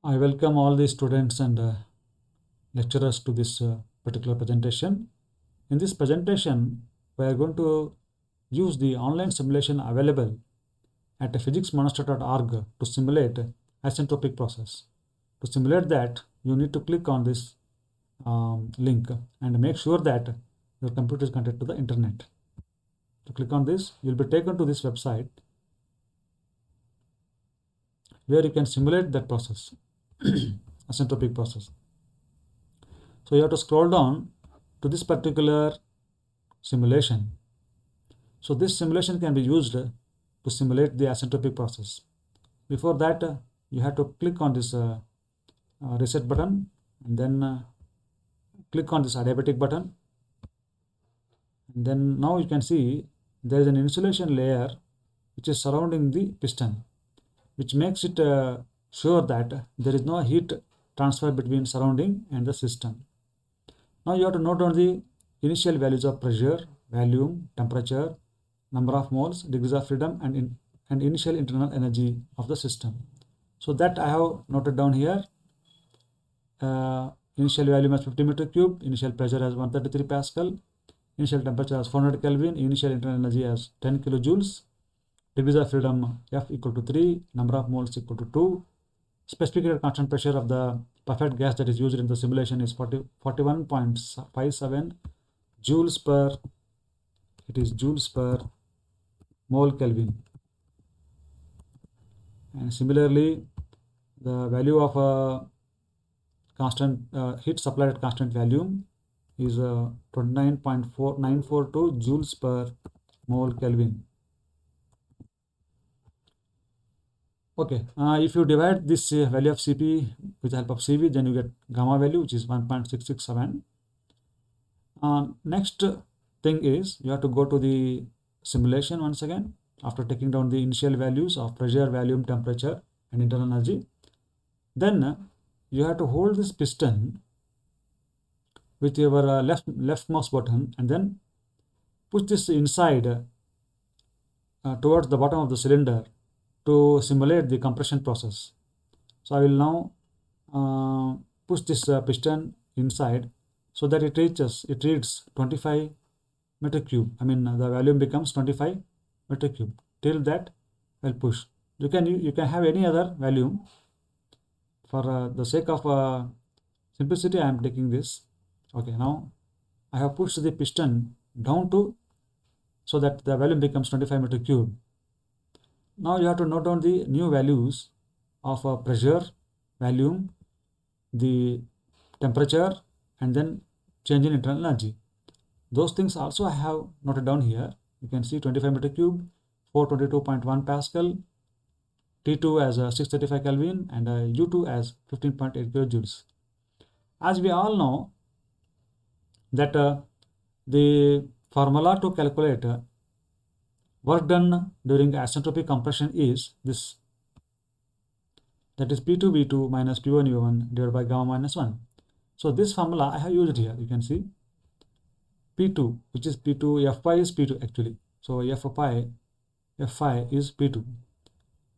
I welcome all the students and lecturers to this particular presentation. In this presentation, we are going to use the online simulation available at physicsmonster.org to simulate isentropic process. To simulate that, you need to click on this link and make sure that your computer is connected to the internet. To click on this, you'll be taken to this website where you can simulate that process, isentropic process. So you have to scroll down to this particular simulation. So this simulation can be used to simulate the isentropic process. Before that, you have to click on this reset button and then click on this adiabatic button. And then now you can see there is an insulation layer which is surrounding the piston, which makes it sure that there is no heat transfer between surrounding and the system. Now you have to note down the initial values of pressure, volume, temperature, number of moles, degrees of freedom, and initial internal energy of the system. So that I have noted down here. Initial volume as 50 meter cube, initial pressure as 133 Pascal, initial temperature as 400 Kelvin, initial internal energy as 10 kilojoules, degrees of freedom F equal to 3, number of moles equal to 2, specific constant pressure of the perfect gas that is used in the simulation is 41.57 joules per mole Kelvin. And similarly, the value of constant heat supplied at constant volume is 29.4942 joules per mole Kelvin. Okay, if you divide this value of Cp with the help of Cv, then you get gamma value, which is 1.667. Next thing is you have to go to the simulation once again after taking down the initial values of pressure, volume, temperature, and internal energy. Then you have to hold this piston with your left mouse button and then push this inside towards the bottom of the cylinder to simulate the compression process. So I will now push this piston inside so that it reads 25 meter cube. I mean the volume becomes 25 meter cube. Till that I'll push. You can have any other volume. For the sake of simplicity, I am taking this. Okay, now I have pushed the piston down to so that the volume becomes 25 meter cube. Now you have to note down the new values of pressure, volume, the temperature, and then change in internal energy. Those things also I have noted down here. You can see 25 meter cube, 422.1 Pascal, T2 as 635 Kelvin, and U2 as 15.8 kilojoules. As we all know that the formula to calculate work done during isentropic compression is this, that is P2 V2 minus P1 U1 divided by gamma minus 1. So this formula I have used here. You can see P2, which is P2, Fy is P2 actually. So Fy is P2.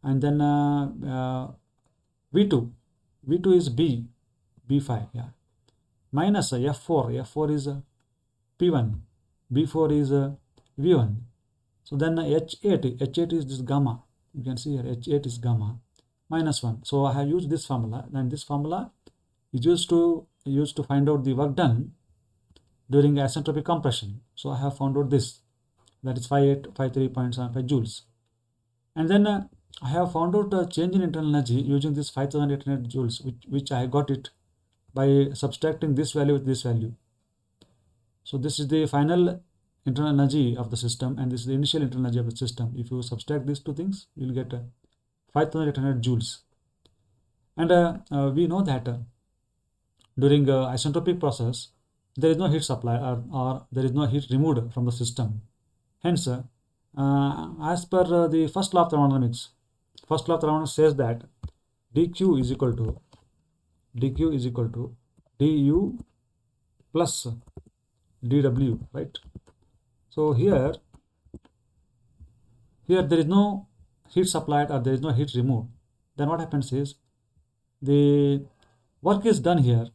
And then V2 is B5, yeah. Minus F4 is P1, B4 is V1. So then H8 is this gamma. You can see here H8 is gamma minus 1. So I have used this formula, and this formula is used to find out the work done during isentropic compression. So I have found out this, that is 5853.75 joules. And then I have found out a change in internal energy using this 5800 joules, which I got it by subtracting this value with this value. So this is the final internal energy of the system, and this is the initial internal energy of the system. If you subtract these two things, you will get 5800 joules. And we know that during isentropic process, there is no heat supply or there is no heat removed from the system. Hence, as per the first law of thermodynamics, says that dq is equal to du plus dw, right? So here there is no heat supplied or there is no heat removed. Then what happens is the work is done here,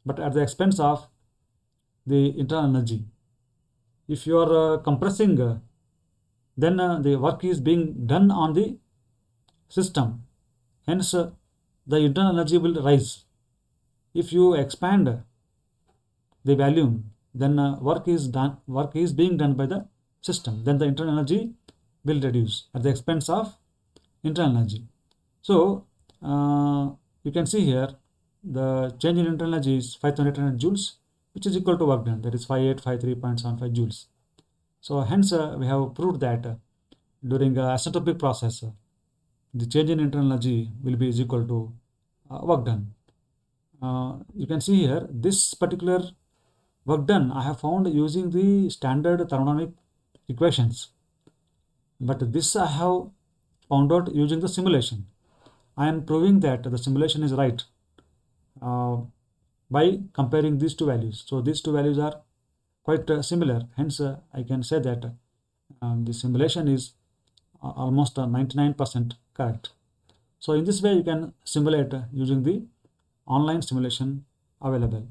but at the expense of the internal energy. If you are compressing, then the work is being done on the system, hence the internal energy will rise. If you expand the volume, then work is being done by the system, then the internal energy will reduce at the expense of internal energy. So you can see here the change in internal energy is 5800 joules, which is equal to work done, that is 5853.75 joules. So hence we have proved that during isentropic process, the change in internal energy will be is equal to work done. You can see here this particular work done I have found using the standard thermodynamic equations, but this I have found out using the simulation. I am proving that the simulation is right by comparing these two values. So these two values are quite similar, hence I can say that the simulation is almost 99% correct. So in this way you can simulate using the online simulation available.